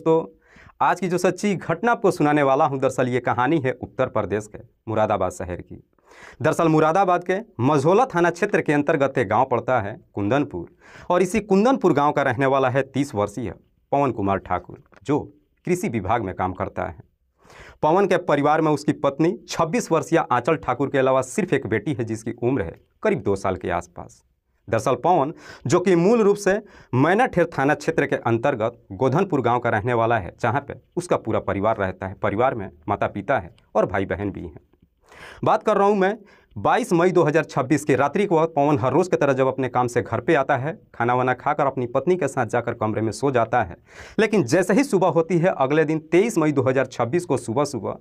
दोस्तों, आज की जो सच्ची घटना आपको सुनाने वाला हूं, दरअसल ये कहानी है उत्तर प्रदेश के मुरादाबाद शहर की। दरअसल मुरादाबाद के मझौला थाना क्षेत्र के अंतर्गत एक गांव पड़ता है कुंदनपुर, और इसी कुंदनपुर गांव का रहने वाला है 30 वर्षीय पवन कुमार ठाकुर, जो कृषि विभाग में काम करता है। पवन के परिवार में उसकी पत्नी 26 वर्षीय आंचल ठाकुर के अलावा सिर्फ एक बेटी है जिसकी उम्र है करीब 2 साल के आसपास। दरअसल पवन, जो कि मूल रूप से मैनाठेर थाना क्षेत्र के अंतर्गत गोधनपुर गांव का रहने वाला है, जहां पे उसका पूरा परिवार रहता है। परिवार में माता पिता है और भाई बहन भी हैं। बात कर रहा हूं मैं 22 मई 2026 की रात्रि के वक्त। पवन हर रोज़ की तरह जब अपने काम से घर पे आता है, खाना वाना खाकर अपनी पत्नी के साथ जाकर कमरे में सो जाता है। लेकिन जैसे ही सुबह होती है अगले दिन 23 मई 2026 को सुबह सुबह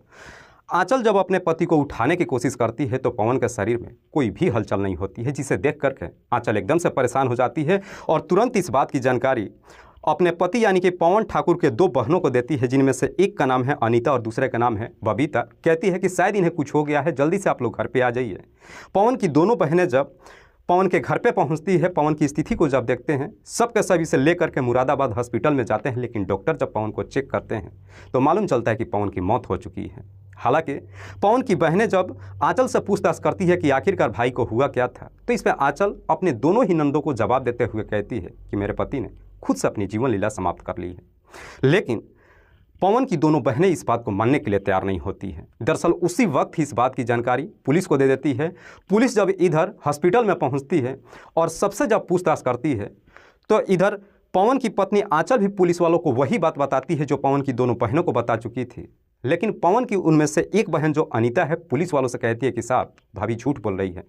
आंचल जब अपने पति को उठाने की कोशिश करती है तो पवन के शरीर में कोई भी हलचल नहीं होती है, जिसे देख करके आंचल एकदम से परेशान हो जाती है और तुरंत इस बात की जानकारी अपने पति यानी कि पवन ठाकुर के 2 बहनों को देती है, जिनमें से एक का नाम है अनीता और दूसरे का नाम है बबीता। कहती है कि शायद इन्हें कुछ हो गया है, जल्दी से आप लोग घर पे आ जाइए। पवन की दोनों बहनें जब पवन के घर पे पहुंचती है, पवन की स्थिति को जब देखते हैं, सब के सब इसे लेकर के मुरादाबाद हॉस्पिटल में जाते हैं। लेकिन डॉक्टर जब पवन को चेक करते हैं तो मालूम चलता है कि पवन की मौत हो चुकी है। हालांकि पवन की बहनें जब आंचल से पूछताछ करती है कि आखिरकार भाई को हुआ क्या था, तो इस पर आंचल अपने दोनों ही नंदों को जवाब देते हुए कहती है कि मेरे पति ने खुद से अपनी जीवन लीला समाप्त कर ली है। लेकिन पवन की दोनों बहनें इस बात को मानने के लिए तैयार नहीं होती हैं। दरअसल उसी वक्त ही इस बात की जानकारी पुलिस को दे देती है। पुलिस जब इधर हॉस्पिटल में पहुंचती है और सबसे जब पूछताछ करती है तो इधर पवन की पत्नी आंचल भी पुलिस वालों को वही बात बताती है जो पवन की दोनों बहनों को बता चुकी थी। लेकिन पवन की उनमें से एक बहन जो अनीता है, पुलिस वालों से कहती है कि साहब, भाभी झूठ बोल रही है,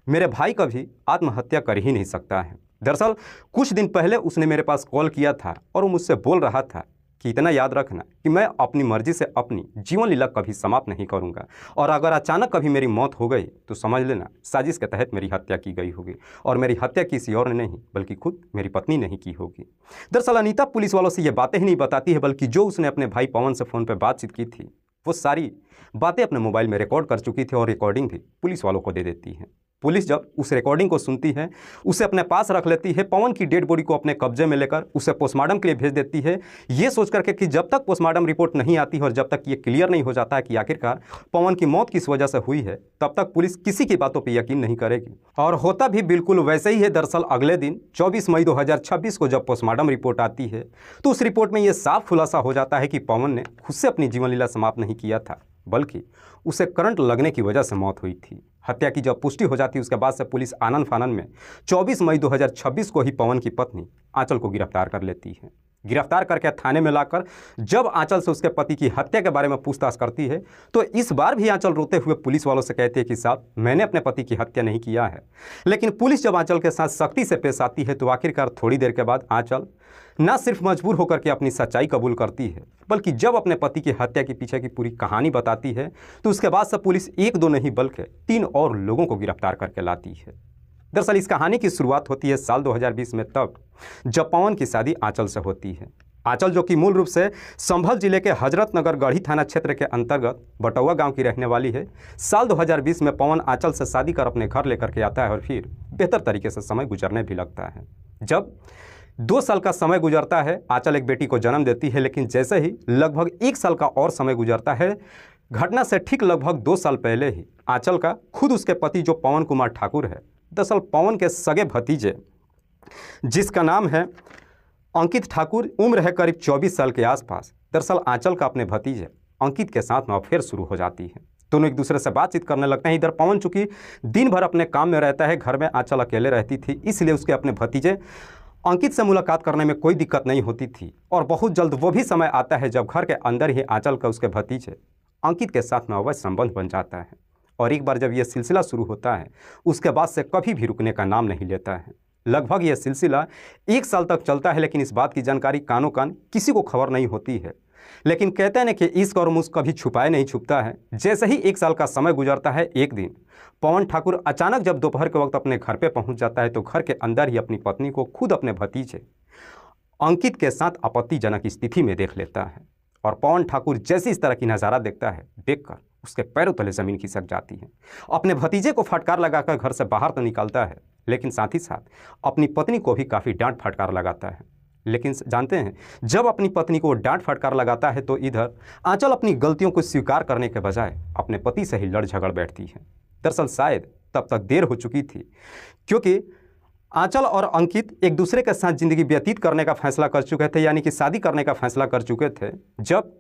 मेरे भाई कभी आत्महत्या कर ही नहीं सकता है। दरअसल कुछ दिन पहले उसने मेरे पास कॉल किया था और वो मुझसे बोल रहा था कि इतना याद रखना कि मैं अपनी मर्जी से अपनी जीवन लीला कभी समाप्त नहीं करूंगा, और अगर अचानक कभी मेरी मौत हो गई तो समझ लेना साजिश के तहत मेरी हत्या की गई होगी, और मेरी हत्या किसी और ने नहीं बल्कि खुद मेरी पत्नी ने ही की होगी। दरअसल अनीता पुलिस वालों से ये बातें ही नहीं बताती है, बल्कि जो उसने अपने भाई पवन से फ़ोन पर बातचीत की थी वो सारी बातें अपने मोबाइल में रिकॉर्ड कर चुकी थी और रिकॉर्डिंग भी पुलिस वालों को दे देती है। पुलिस जब उस रिकॉर्डिंग को सुनती है, उसे अपने पास रख लेती है। पवन की डेड बॉडी को अपने कब्जे में लेकर उसे पोस्टमार्टम के लिए भेज देती है, ये सोच करके कि जब तक पोस्टमार्टम रिपोर्ट नहीं आती और जब तक ये क्लियर नहीं हो जाता है कि आखिरकार पवन की मौत किस वजह से हुई है, तब तक पुलिस किसी की बातों पर यकीन नहीं करेगी। और होता भी बिल्कुल वैसे ही है। दरअसल अगले दिन 24 मई 2026 को जब पोस्टमार्टम रिपोर्ट आती है तो उस रिपोर्ट में यह साफ खुलासा हो जाता है कि पवन ने खुद से अपनी जीवन लीला समाप्त नहीं किया था, बल्कि उसे करंट लगने की वजह से मौत हुई थी। हत्या की जब पुष्टि हो जाती है उसके बाद से पुलिस आनन फानन में 24 मई 2026 को ही पवन की पत्नी आंचल को गिरफ्तार कर लेती है। गिरफ्तार करके थाने में लाकर जब आंचल से उसके पति की हत्या के बारे में पूछताछ करती है तो इस बार भी आंचल रोते हुए पुलिस वालों से कहती है कि साहब, मैंने अपने पति की हत्या नहीं किया है। लेकिन पुलिस जब आंचल के साथ सख्ती से पेश आती है तो आखिरकार थोड़ी देर के बाद आंचल न सिर्फ मजबूर होकर के अपनी सच्चाई कबूल करती है, बल्कि जब अपने पति की हत्या के पीछे की पूरी कहानी बताती है तो उसके बाद से पुलिस 1-2 नहीं बल्कि 3 और लोगों को गिरफ्तार करके लाती है। दरअसल इस कहानी की शुरुआत होती है साल 2020 में, तब जब पवन की शादी आंचल से होती है। आंचल, जो कि मूल रूप से संभल जिले के हजरतनगर गढ़ी थाना क्षेत्र के अंतर्गत बटौआ गांव की रहने वाली है। साल 2020 में पवन आंचल से शादी कर अपने घर लेकर के आता है और फिर बेहतर तरीके से समय गुजरने भी लगता है। जब 2 साल का समय गुजरता है, आंचल एक बेटी को जन्म देती है। लेकिन जैसे ही लगभग 1 साल का और समय गुजरता है, घटना से ठीक लगभग 2 साल पहले ही आंचल का खुद उसके पति जो पवन कुमार ठाकुर है, दरअसल पवन के सगे भतीजे जिसका नाम है अंकित ठाकुर, उम्र है करीब 24 साल के आसपास। दरअसल आंचल का अपने भतीजे अंकित के साथ में अफेयर शुरू हो जाती है। दोनों एक दूसरे से बातचीत करने लगते हैं। इधर पवन चूंकि दिन भर अपने काम में रहता है, घर में आंचल अकेले रहती थी, इसलिए उसके अपने भतीजे अंकित से मुलाकात करने में कोई दिक्कत नहीं होती थी। और बहुत जल्द वो भी समय आता है जब घर के अंदर ही आंचल का उसके भतीजे अंकित के साथ में अवैध संबंध बन जाता है। और एक बार जब यह सिलसिला शुरू होता है उसके बाद से कभी भी रुकने का नाम नहीं लेता है। लगभग यह सिलसिला 1 साल तक चलता है, लेकिन इस बात की जानकारी कानों कान किसी को खबर नहीं होती है। लेकिन कहते हैं कि इश्क और मुश्क कभी छुपाए नहीं छुपता है। जैसे ही 1 साल का समय गुजरता है, एक दिन पवन ठाकुर अचानक जब दोपहर के वक्त अपने घर पे पहुंच जाता है तो घर के अंदर ही अपनी पत्नी को खुद अपने भतीजे अंकित के साथ आपत्तिजनक स्थिति में देख लेता है। और पवन ठाकुर जैसे इस तरह की नज़ारा देखता है, देखकर उसके पैरों तले ज़मीन खिसक जाती है। अपने भतीजे को फटकार लगाकर घर से बाहर तो निकालता है, लेकिन साथ ही साथ अपनी पत्नी को भी काफ़ी डांट फटकार लगाता है। लेकिन जानते हैं, जब अपनी पत्नी को डांट फटकार लगाता है तो इधर आंचल अपनी गलतियों को स्वीकार करने के बजाय अपने पति से ही लड़ झगड़ बैठती है। दरअसल शायद तब तक देर हो चुकी थी, क्योंकि आंचल और अंकित एक दूसरे के साथ ज़िंदगी व्यतीत करने का फैसला कर चुके थे, यानी कि शादी करने का फैसला कर चुके थे। जब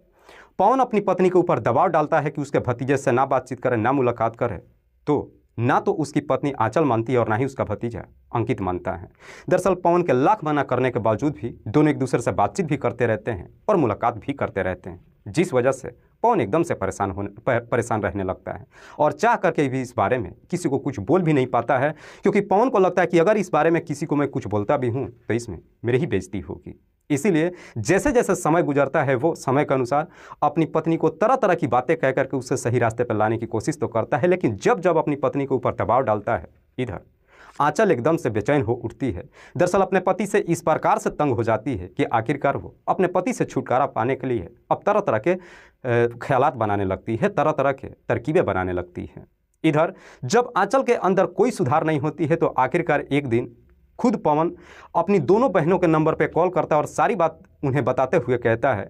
पवन अपनी पत्नी के ऊपर दबाव डालता है कि उसके भतीजे से ना बातचीत करे, ना मुलाकात करे, तो ना तो उसकी पत्नी आंचल मानती है और ना ही उसका भतीजा अंकित मानता है। दरअसल पवन के लाख मना करने के बावजूद भी दोनों एक दूसरे से बातचीत भी करते रहते हैं और मुलाकात भी करते रहते हैं, जिस वजह से पवन एकदम से परेशान रहने लगता है और चाह करके भी इस बारे में किसी को कुछ बोल भी नहीं पाता है, क्योंकि पवन को लगता है कि अगर इस बारे में किसी को मैं कुछ बोलता भी हूँ तो इसमें मेरी ही बेइज्जती होगी। इसीलिए जैसे जैसे समय गुजरता है वो समय के अनुसार अपनी पत्नी को तरह तरह की बातें कह करके उससे सही रास्ते पर लाने की कोशिश तो करता है, लेकिन जब जब अपनी पत्नी के ऊपर दबाव डालता है, इधर आंचल एकदम से बेचैन हो उठती है। दरअसल अपने पति से इस प्रकार से तंग हो जाती है कि आखिरकार वो अपने पति से छुटकारा पाने के लिए अब तरह तरह के ख्यालात बनाने लगती है, तरह तरह के तरकीबें बनाने लगती है। इधर जब आंचल के अंदर कोई सुधार नहीं होती है तो आखिरकार एक दिन खुद पवन अपनी दोनों बहनों के नंबर पर कॉल करता है और सारी बात उन्हें बताते हुए कहता है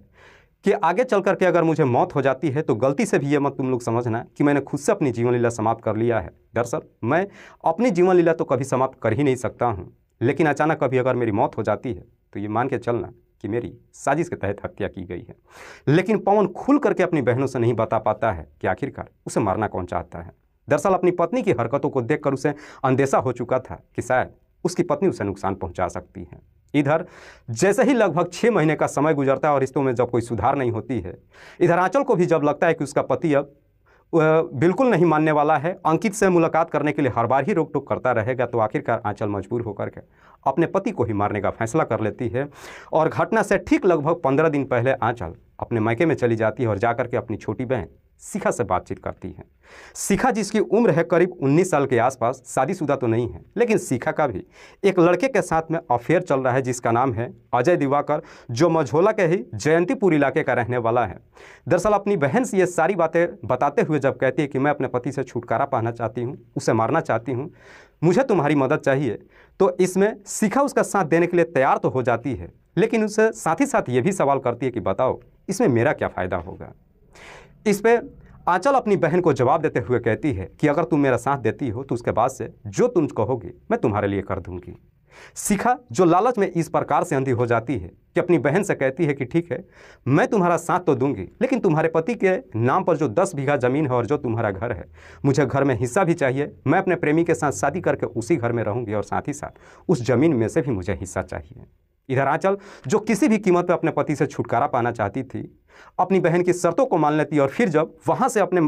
कि आगे चल करके अगर मुझे मौत हो जाती है तो गलती से भी ये मत तुम लोग समझना कि मैंने खुद से अपनी जीवन लीला समाप्त कर लिया है। दरअसल मैं अपनी जीवन लीला तो कभी समाप्त कर ही नहीं सकता हूँ, लेकिन अचानक कभी अगर मेरी मौत हो जाती है तो ये मान के चलना कि मेरी साजिश के तहत हत्या की गई है। लेकिन पवन खुल करके अपनी बहनों से नहीं बता पाता है कि आखिरकार उसे मारना कौन चाहता है। दरअसल अपनी पत्नी की हरकतों को देखकर उसे अंदेशा हो चुका था कि शायद उसकी पत्नी उसे नुकसान पहुंचा सकती है। इधर जैसे ही लगभग 6 महीने का समय गुजरता है और रिश्तों में जब कोई सुधार नहीं होती है, इधर आंचल को भी जब लगता है कि उसका पति अब बिल्कुल नहीं मानने वाला है, अंकित से मुलाकात करने के लिए हर बार ही रोक टोक करता रहेगा, तो आखिरकार आंचल मजबूर होकर के अपने पति को ही मारने का फैसला कर लेती है। और घटना से ठीक लगभग 15 दिन पहले आंचल अपने मायके में चली जाती है और जाकर के अपनी छोटी बहन शिखा से बातचीत करती है। शिखा जिसकी उम्र है करीब 19 साल के आसपास, शादीशुदा तो नहीं है, लेकिन शिखा का भी एक लड़के के साथ में अफेयर चल रहा है जिसका नाम है अजय दिवाकर, जो मझोला के ही जयंतीपुर इलाके का रहने वाला है। दरअसल अपनी बहन से ये सारी बातें बताते हुए जब कहती है कि मैं अपने पति से छुटकारा पाना चाहती हूँ, उसे मारना चाहती हूँ, मुझे तुम्हारी मदद चाहिए, तो इसमें शिखा उसका साथ देने के लिए तैयार तो हो जाती है, लेकिन उससे साथ ही साथ ये भी सवाल करती है कि बताओ इसमें मेरा क्या फ़ायदा होगा। इस पे आंचल अपनी बहन को जवाब देते हुए कहती है कि अगर तुम मेरा साथ देती हो तो उसके बाद से जो तुम कहोगी मैं तुम्हारे लिए कर दूंगी। शिखा जो लालच में इस प्रकार से अंधी हो जाती है कि अपनी बहन से कहती है कि ठीक है, मैं तुम्हारा साथ तो दूंगी, लेकिन तुम्हारे पति के नाम पर जो 10 बीघा ज़मीन है और जो तुम्हारा घर है, मुझे घर में हिस्सा भी चाहिए। मैं अपने प्रेमी के साथ शादी करके उसी घर में रहूँगी और साथ ही साथ उस ज़मीन में से भी मुझे हिस्सा चाहिए। इधर आंचल जो किसी भी कीमत पर अपने पति से छुटकारा पाना चाहती थी, अपनी बहन की शर्तों को मान लेती है और फिर जब वहाँ से अपने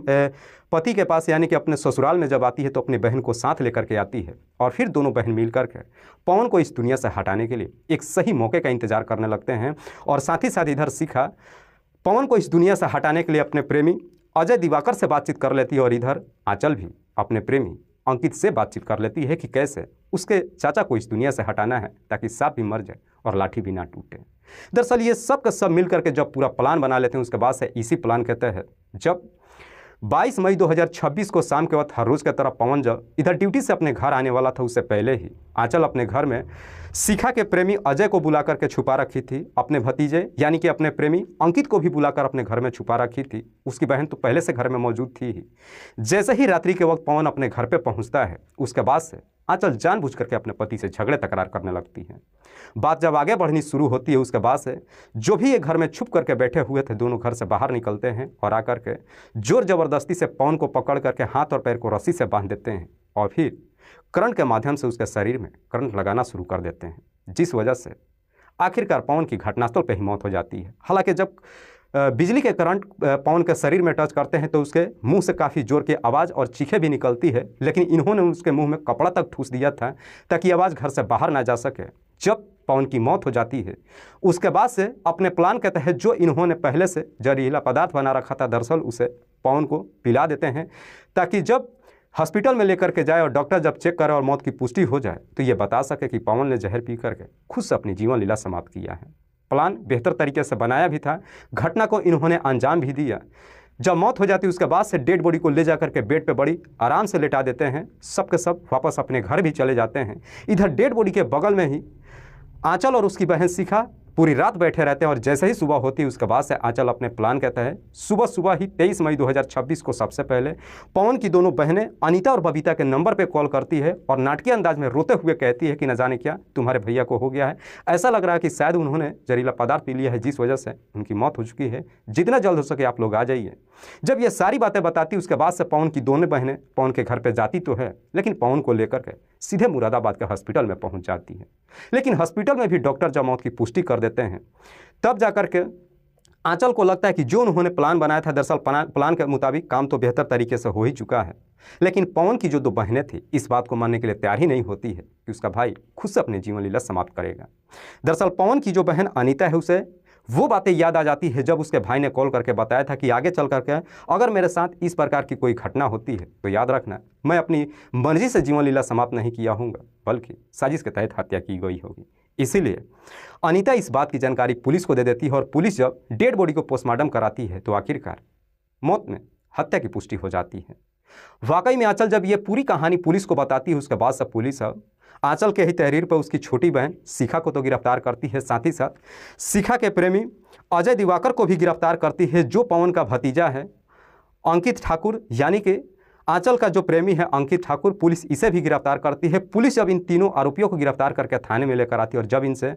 पति के पास यानी कि अपने ससुराल में जब आती है तो अपनी बहन को साथ लेकर के आती है और फिर दोनों बहन मिल करके पवन को इस दुनिया से हटाने के लिए एक सही मौके का इंतजार करने लगते हैं। और साथ ही साथ इधर शिखा पवन को इस दुनिया से हटाने के लिए अपने प्रेमी अजय दिवाकर से बातचीत कर लेती है और इधर आंचल भी अपने प्रेमी अंकित से बातचीत कर लेती है कि कैसे उसके चाचा को इस दुनिया से हटाना है ताकि सांप भी मर जाए और लाठी भी ना टूटे। दरअसल ये सब का सब मिल करके जब पूरा प्लान बना लेते हैं, उसके बाद से इसी प्लान के तहत जब 22 मई 2026 को शाम के वक्त हर रोज़ की तरह पवन जब इधर ड्यूटी से अपने घर आने वाला था, उससे पहले ही आंचल अपने घर में शिखा के प्रेमी अजय को बुला करके छुपा रखी थी, अपने भतीजे यानी कि अपने प्रेमी अंकित को भी बुलाकर अपने घर में छुपा रखी थी। उसकी बहन तो पहले से घर में मौजूद थी ही। जैसे ही रात्रि के वक्त पवन अपने घर पर पहुँचता है, उसके बाद से आंचल जानबूझ करके अपने पति से झगड़े तकरार करने लगती है। बात जब आगे बढ़नी शुरू होती है, उसके बाद से जो भी ये घर में छुप करके बैठे हुए थे दोनों घर से बाहर निकलते हैं और आकर के जोर जबरदस्ती से पवन को पकड़ करके हाथ और पैर को रस्सी से बांध देते हैं और फिर करंट के माध्यम से उसके शरीर में करंट लगाना शुरू कर देते हैं, जिस वजह से आखिरकार पवन की घटनास्थल पर ही मौत हो जाती है। हालांकि जब बिजली के करंट पवन के शरीर में टच करते हैं तो उसके मुंह से काफ़ी जोर की आवाज़ और चीखें भी निकलती है, लेकिन इन्होंने उसके मुंह में कपड़ा तक ठूस दिया था ताकि आवाज़ घर से बाहर ना जा सके। जब पवन की मौत हो जाती है, उसके बाद से अपने प्लान के तहत जो इन्होंने पहले से जहरीला पदार्थ बना रखा था, दरअसल उसे पवन को पिला देते हैं ताकि जब हॉस्पिटल में लेकर के जाए और डॉक्टर जब चेक करे और मौत की पुष्टि हो जाए तो ये बता सके कि पवन ने जहर पी करके खुद से अपनी जीवन लीला समाप्त किया है। प्लान बेहतर तरीके से बनाया भी था, घटना को इन्होंने अंजाम भी दिया। जब मौत हो जाती है उसके बाद से डेड बॉडी को ले जाकर के बेड पे बड़ी आराम से लेटा देते हैं, सब के सब वापस अपने घर भी चले जाते हैं। इधर डेड बॉडी के बगल में ही आंचल और उसकी बहन शिखा पूरी रात बैठे रहते हैं और जैसे ही सुबह होती है उसके बाद से आंचल अपने प्लान कहता है सुबह सुबह ही 23 मई 2026 को सबसे पहले पवन की दोनों बहनें अनीता और बबीता के नंबर पे कॉल करती है और नाटकीय अंदाज में रोते हुए कहती है कि न जाने क्या तुम्हारे भैया को हो गया है। ऐसा लग रहा है कि शायद उन्होंने जहरीला पदार्थ पी लिया है जिस वजह से उनकी मौत हो चुकी है। जितना जल्द हो सके आप लोग आ जाइए। जब ये सारी बातें बताती उसके बाद से पवन की दोनों बहनें पवन के घर पर जाती तो है, लेकिन पवन को लेकर के सीधे मुरादाबाद के हॉस्पिटल में पहुँच जाती है। लेकिन हॉस्पिटल में भी डॉक्टर जब मौत की पुष्टि कर देते हैं तब जाकर के आंचल को लगता है कि जो उन्होंने प्लान बनाया था दरअसल प्लान के मुताबिक काम तो बेहतर तरीके से हो ही चुका है। लेकिन पवन की जो दो बहनें थी इस बात को मानने के लिए तैयार ही नहीं होती है कि उसका भाई खुद से अपनी जीवन लीला समाप्त करेगा। दरअसल पवन की जो बहन अनीता है उसे वो बातें याद आ जाती है जब उसके भाई ने कॉल करके बताया था कि आगे चल करके अगर मेरे साथ इस प्रकार की कोई घटना होती है तो याद रखना मैं अपनी मर्जी से जीवन लीला समाप्त नहीं किया हूँगा बल्कि साजिश के तहत हत्या की गई होगी। इसीलिए अनीता इस बात की जानकारी पुलिस को दे देती है और पुलिस जब डेड बॉडी को पोस्टमार्टम कराती है तो आखिरकार मौत में हत्या की पुष्टि हो जाती है। वाकई में आंचल जब ये पूरी कहानी पुलिस को बताती है उसके बाद सब पुलिस अब आंचल के ही तहरीर पर उसकी छोटी बहन शिखा को तो गिरफ्तार करती है, साथ ही साथ शिखा के प्रेमी अजय दिवाकर को भी गिरफ्तार करती है जो पवन का भतीजा है अंकित ठाकुर, यानी कि आंचल का जो प्रेमी है अंकित ठाकुर। पुलिस इसे भी गिरफ्तार करती है। पुलिस जब इन तीनों आरोपियों को गिरफ्तार करके थाने में लेकर आती है और जब इनसे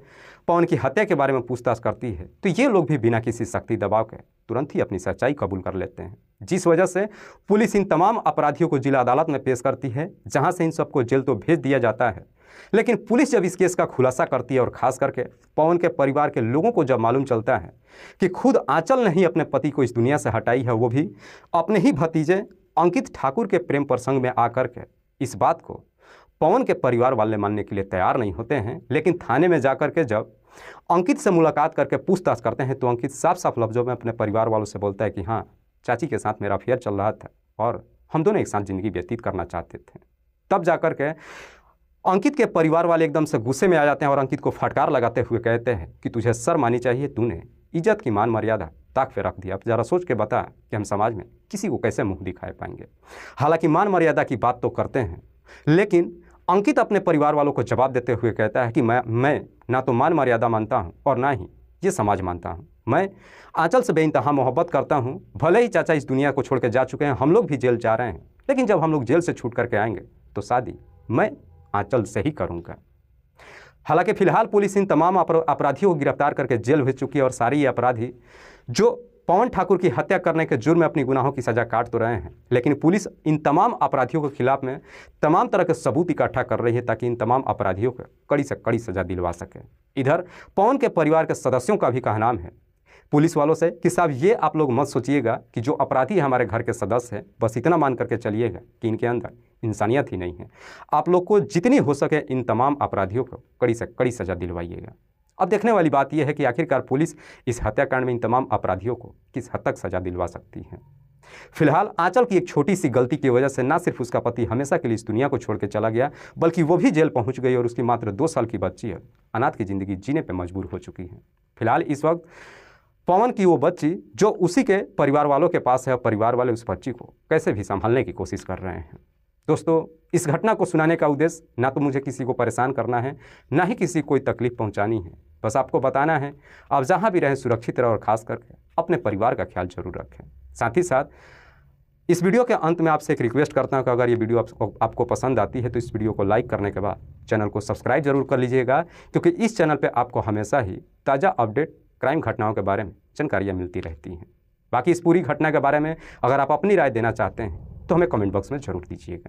पवन की हत्या के बारे में पूछताछ करती है तो ये लोग भी बिना किसी सख्ती दबाव के तुरंत ही अपनी सच्चाई कबूल कर लेते हैं, जिस वजह से पुलिस इन तमाम अपराधियों को जिला अदालत में पेश करती है जहाँ से इन सबको जेल तो भेज दिया जाता है। लेकिन पुलिस जब इस केस का खुलासा करती है और खास करके पवन के परिवार के लोगों को जब मालूम चलता है कि खुद आंचल ने ही अपने पति को इस दुनिया से हटाई है, वो भी अपने ही भतीजे अंकित ठाकुर के प्रेम प्रसंग में आकर के, इस बात को पवन के परिवार वाले मानने के लिए तैयार नहीं होते हैं। लेकिन थाने में जाकर के जब अंकित से मुलाकात करके पूछताछ करते हैं तो अंकित साफ साफ लफ्ज़ों में अपने परिवार वालों से बोलता है कि हाँ, चाची के साथ मेरा अफेयर चल रहा था और हम दोनों एक साथ ज़िंदगी व्यतीत करना चाहते थे। तब जाकर के अंकित के परिवार वाले एकदम से गुस्से में आ जाते हैं और अंकित को फटकार लगाते हुए कहते हैं कि तुझे शर्म आनी चाहिए, तूने इज्जत की मान मर्यादा ताक पे रख दिया। अब ज़रा सोच के बता कि हम समाज में किसी को कैसे मुंह दिखाए पाएंगे। हालांकि मान मर्यादा की बात तो करते हैं, लेकिन अंकित अपने परिवार वालों को जवाब देते हुए कहता है कि मैं ना तो मान मर्यादा मानता हूँ और ना ही ये समाज मानता हूँ। मैं आंचल से बेइंतहा मोहब्बत करता हूँ। भले ही चाचा इस दुनिया को छोड़ के जा चुके हैं, हम लोग भी जेल जा रहे हैं, लेकिन जब हम लोग जेल से छूट करके आएंगे तो शादी मैं आंचल से ही करूँगा। हालांकि फिलहाल पुलिस इन तमाम अपराधियों को गिरफ्तार करके जेल भेज चुकी है और सारे ये अपराधी जो पवन ठाकुर की हत्या करने के जुर्म में अपनी गुनाहों की सज़ा काट तो रहे हैं, लेकिन पुलिस इन तमाम अपराधियों के खिलाफ में तमाम तरह के सबूत इकट्ठा कर रही है ताकि इन तमाम अपराधियों को कड़ी से कड़ी सज़ा दिलवा सके। इधर पवन के परिवार के सदस्यों का भी कहनाम है पुलिस वालों से कि साहब ये आप लोग मत सोचिएगा कि जो अपराधी हमारे घर के सदस्य हैं बस इतना मान करके चलिएगा कि इनके अंदर इंसानियत ही नहीं है। आप लोग को जितनी हो सके इन तमाम अपराधियों को कड़ी से कड़ी सज़ा दिलवाइएगा। अब देखने वाली बात यह है कि आखिरकार पुलिस इस हत्याकांड में इन तमाम अपराधियों को किस हद तक सज़ा दिलवा सकती है। फिलहाल आंचल की एक छोटी सी गलती की वजह से ना सिर्फ उसका पति हमेशा के लिए इस दुनिया को छोड़ के चला गया, बल्कि वो भी जेल पहुंच गई और उसकी मात्र 2 साल की बच्ची है अनाथ की ज़िंदगी जीने पर मजबूर हो चुकी है। फिलहाल इस वक्त पवन की वो बच्ची जो उसी के परिवार वालों के पास है और परिवार वाले उस बच्ची को कैसे भी संभालने की कोशिश कर रहे हैं। दोस्तों, इस घटना को सुनाने का उद्देश्य ना तो मुझे किसी को परेशान करना है, ना ही किसी को कोई तकलीफ पहुंचानी है। बस आपको बताना है आप जहां भी रहें सुरक्षित रहें और ख़ास करके अपने परिवार का ख्याल जरूर रखें। साथ ही साथ इस वीडियो के अंत में आपसे एक रिक्वेस्ट करता हूं कि अगर ये वीडियो आपको पसंद आती है तो इस वीडियो को लाइक करने के बाद चैनल को सब्सक्राइब जरूर कर लीजिएगा, क्योंकि इस चैनल पर आपको हमेशा ही ताज़ा अपडेट क्राइम घटनाओं के बारे में जानकारियाँ मिलती रहती हैं। बाकी इस पूरी घटना के बारे में अगर आप अपनी राय देना चाहते हैं तो हमें कमेंट बॉक्स में ज़रूर दीजिएगा।